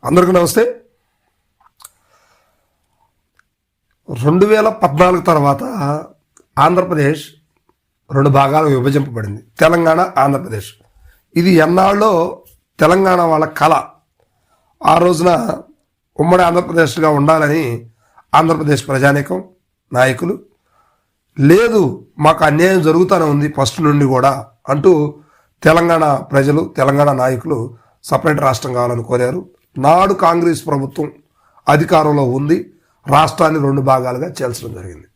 అందరికీ నమస్తే. 2014 తర్వాత ఆంధ్రప్రదేశ్ 2 భాగాలు విభజింపబడింది. తెలంగాణ, ఆంధ్రప్రదేశ్. ఇది ఎన్నాళ్ళో తెలంగాణ వాళ్ళ కళ. ఆ రోజున ఉమ్మడి ఆంధ్రప్రదేశ్గా ఉండాలని ఆంధ్రప్రదేశ్ ప్రజానీకం, నాయకులు లేదు మాకు అన్యాయం జరుగుతూనే ఉంది ఫస్ట్ నుండి కూడా అంటూ తెలంగాణ ప్రజలు, తెలంగాణ నాయకులు సపరేట్ రాష్ట్రం కావాలని కోరారు. నాడు కాంగ్రెస్ ప్రభుత్వం అధికారంలో ఉంది, రాష్ట్రాన్ని 2 భాగాలుగా చేల్చడం జరిగింది.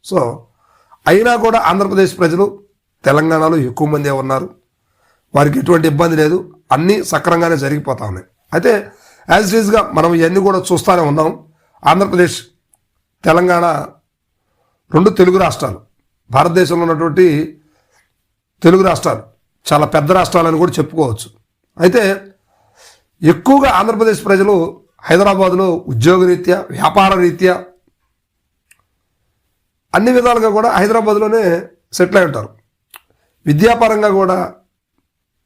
సో అయినా కూడా ఆంధ్రప్రదేశ్ ప్రజలు తెలంగాణలో ఎక్కువ మందే ఉన్నారు, వారికి ఎటువంటి ఇబ్బంది లేదు, అన్నీ సక్రమంగానే జరిగిపోతా ఉన్నాయి. అయితే యాజ్ ఇట్ ఈజ్గా మనం ఇవన్నీ కూడా చూస్తూనే ఉన్నాం. ఆంధ్రప్రదేశ్, తెలంగాణ 2 తెలుగు రాష్ట్రాలు, భారతదేశంలో ఉన్నటువంటి తెలుగు రాష్ట్రాలు చాలా పెద్ద రాష్ట్రాలని కూడా చెప్పుకోవచ్చు. అయితే ఎక్కువగా ఆంధ్రప్రదేశ్ ప్రజలు హైదరాబాదులో ఉద్యోగరీత్యా, వ్యాపార రీత్యా అన్ని విధాలుగా కూడా హైదరాబాద్లోనే సెటిల్ అయి ఉంటారు. విద్యాపరంగా కూడా,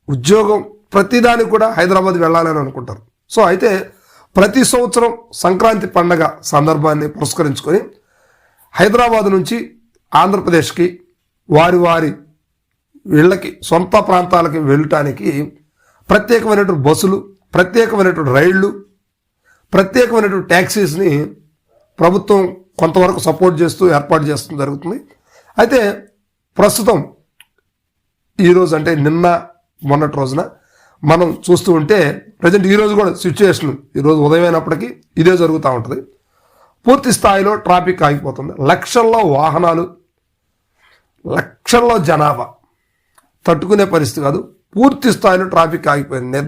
ఉద్యోగం, ప్రతిదానికి కూడా హైదరాబాద్ వెళ్ళాలని అనుకుంటారు. సో అయితే ప్రతి సంవత్సరం సంక్రాంతి పండగ సందర్భాన్ని పురస్కరించుకొని హైదరాబాద్ నుంచి ఆంధ్రప్రదేశ్కి వారి వారి ఇళ్ళకి, సొంత ప్రాంతాలకి వెళ్ళటానికి ప్రత్యేకమైనటువంటి బస్సులు, ప్రత్యేకమైనటువంటి రైళ్లు, ప్రత్యేకమైనటువంటి ట్యాక్సీస్ని ప్రభుత్వం కొంతవరకు సపోర్ట్ చేస్తూ ఏర్పాటు చేస్తూ జరుగుతుంది. అయితే ప్రస్తుతం ఈరోజు అంటే నిన్న మొన్నటి రోజున మనం చూస్తూ ఉంటే ప్రజెంట్ ఈరోజు కూడా సిచ్యువేషన్, ఈరోజు ఉదయమైనప్పటికీ ఇదే జరుగుతూ ఉంటుంది. పూర్తి స్థాయిలో ట్రాఫిక్ ఆగిపోతుంది. లక్షల్లో వాహనాలు, లక్షల్లో జనాభా, తట్టుకునే పరిస్థితి కాదు. పూర్తి స్థాయిలో ట్రాఫిక్ ఆగిపోయింది.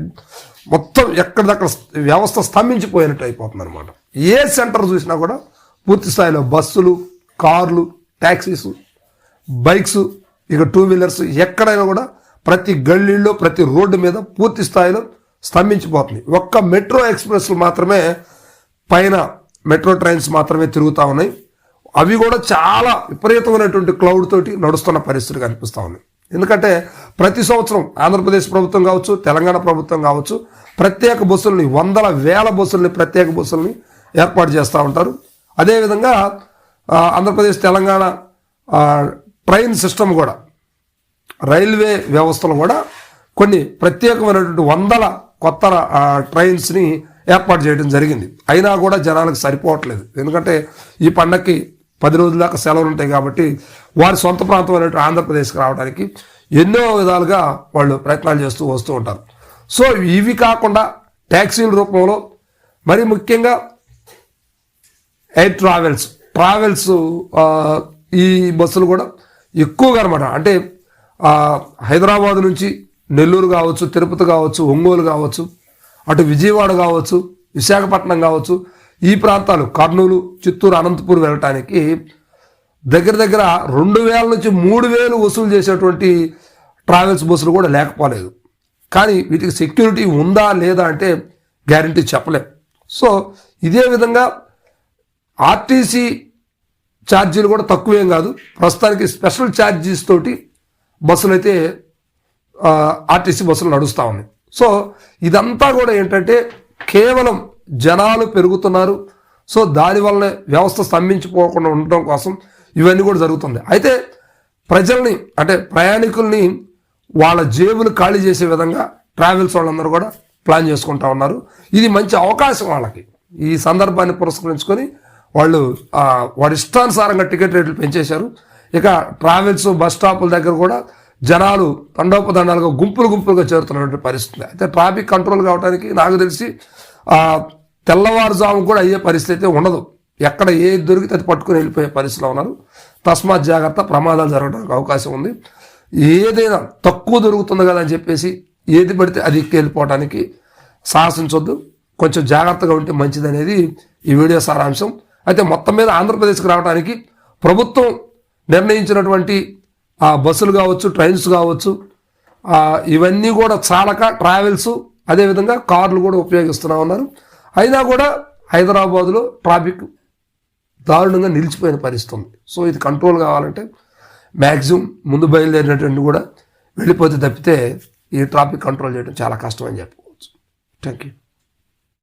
మొత్తం ఎక్కడిదక్కడ వ్యవస్థ స్తంభించిపోయినట్టు అయిపోతుంది అనమాట. ఏ సెంటర్ చూసినా కూడా పూర్తి స్థాయిలో బస్సులు, కార్లు, ట్యాక్సీస్, బైక్స్, ఇక 2 వీలర్స్, ఎక్కడైనా కూడా ప్రతి గల్లీల్లో, ప్రతి రోడ్డు మీద పూర్తి స్థాయిలో స్తంభించిపోతుంది. ఒక్క మెట్రో ఎక్స్ప్రెస్లు మాత్రమే, పైన మెట్రో ట్రైన్స్ మాత్రమే తిరుగుతూ ఉన్నాయి. అవి కూడా చాలా విపరీతమైనటువంటి క్లౌడ్ తోటి నడుస్తున్న పరిస్థితి కనిపిస్తూ ఉన్నాయి. ఎందుకంటే ప్రతి సంవత్సరం ఆంధ్రప్రదేశ్ ప్రభుత్వం కావచ్చు, తెలంగాణ ప్రభుత్వం కావచ్చు, ప్రత్యేక బస్సుల్ని, వందల వేల బస్సుల్ని, ప్రత్యేక బస్సుల్ని ఏర్పాటు చేస్తూ ఉంటారు. అదేవిధంగా ఆంధ్రప్రదేశ్, తెలంగాణ ట్రైన్ సిస్టమ్ కూడా, రైల్వే వ్యవస్థలు కూడా కొన్ని ప్రత్యేకమైనటువంటి వందల కొత్త ట్రైన్స్ని ఏర్పాటు చేయడం జరిగింది. అయినా కూడా జనాలకు సరిపోవట్లేదు. ఎందుకంటే ఈ పండగకి 10 రోజుల దాకా సెలవులు ఉంటాయి కాబట్టి వారి సొంత ప్రాంతం అనేటువంటి ఆంధ్రప్రదేశ్కి రావడానికి ఎన్నో విధాలుగా వాళ్ళు ప్రయత్నాలు చేస్తూ వస్తూ ఉంటారు. సో ఇవి కాకుండా ట్యాక్సీల రూపంలో, మరి ముఖ్యంగా ఎయిర్ ట్రావెల్స్ ఈ బస్సులు కూడా ఎక్కువగా అనమాట. అంటే హైదరాబాద్ నుంచి నెల్లూరు కావచ్చు, తిరుపతి కావచ్చు, ఒంగోలు కావచ్చు, అటు విజయవాడ కావచ్చు, విశాఖపట్నం కావచ్చు, ఈ ప్రాంతాలు, కర్నూలు, చిత్తూరు, అనంతపూర్ వెళ్ళటానికి దగ్గర 2000 నుంచి 3000 వసూలు చేసేటువంటి ట్రావెల్స్ బస్సులు కూడా లేకపోలేదు. కానీ వీటికి సెక్యూరిటీ ఉందా లేదా అంటే గ్యారంటీ చెప్పలేం. సో ఇదే విధంగా ఆర్టీసీ ఛార్జీలు కూడా తక్కువేం కాదు. ప్రస్తుతానికి స్పెషల్ ఛార్జీస్ తోటి బస్సులు అయితే ఆర్టీసీ బస్సులు నడుస్తూ ఉన్నాయి. సో ఇదంతా కూడా ఏంటంటే కేవలం జనాలు పెరుగుతున్నారు. సో దానివల్లనే వ్యవస్థ స్తంభించిపోకుండా ఉండటం కోసం ఇవన్నీ కూడా జరుగుతుంది. అయితే ప్రజల్ని, అంటే ప్రయాణికుల్ని వాళ్ళ జేబులు ఖాళీ చేసే విధంగా ట్రావెల్స్ వాళ్ళందరూ కూడా ప్లాన్ చేసుకుంటా ఉన్నారు. ఇది మంచి అవకాశం వాళ్ళకి. ఈ సందర్భాన్ని పురస్కరించుకొని వాళ్ళు వాడి ఇష్టానుసారంగా టికెట్ రేట్లు పెంచేశారు. ఇక ట్రావెల్స్ బస్ స్టాపుల దగ్గర కూడా జనాలు తండోపదండాలుగా గుంపులుగా చేరుతున్నటువంటి పరిస్థితి. అయితే ట్రాఫిక్ కంట్రోల్ కావడానికి నాకు తెలిసి తెల్లవారుజాము కూడా అయ్యే పరిస్థితి అయితే ఉండదు. ఎక్కడ ఏది దొరికితే అది పట్టుకుని వెళ్ళిపోయే పరిస్థితిలో ఉన్నారు. తస్మాత్ జాగ్రత్త, ప్రమాదాలు జరగడానికి అవకాశం ఉంది. ఏదైనా తక్కువ దొరుకుతుంది కదా అని చెప్పేసి ఏది పడితే అది ఎక్కి వెళ్ళిపోవడానికి సాహసించొద్దు. కొంచెం జాగ్రత్తగా ఉంటే మంచిది అనేది ఈ వీడియో సారాంశం. అయితే మొత్తం మీద ఆంధ్రప్రదేశ్కి రావడానికి ప్రభుత్వం నిర్ణయించినటువంటి బస్సులు కావచ్చు, ట్రైన్స్ కావచ్చు, ఇవన్నీ కూడా చాలక ట్రావెల్స్, అదేవిధంగా కార్లు కూడా ఉపయోగిస్తూ ఉన్నారు. అయినా కూడా హైదరాబాదులో ట్రాఫిక్ దారుణంగా నిలిచిపోయిన పరిస్థితి ఉంది. సో ఇది కంట్రోల్ కావాలంటే మ్యాక్సిమం ముందు బయలుదేరినటువంటి కూడా వెళ్ళిపోతే తప్పితే ఈ ట్రాఫిక్ కంట్రోల్ చేయడం చాలా కష్టం అని చెప్పుకోవచ్చు. Thank you.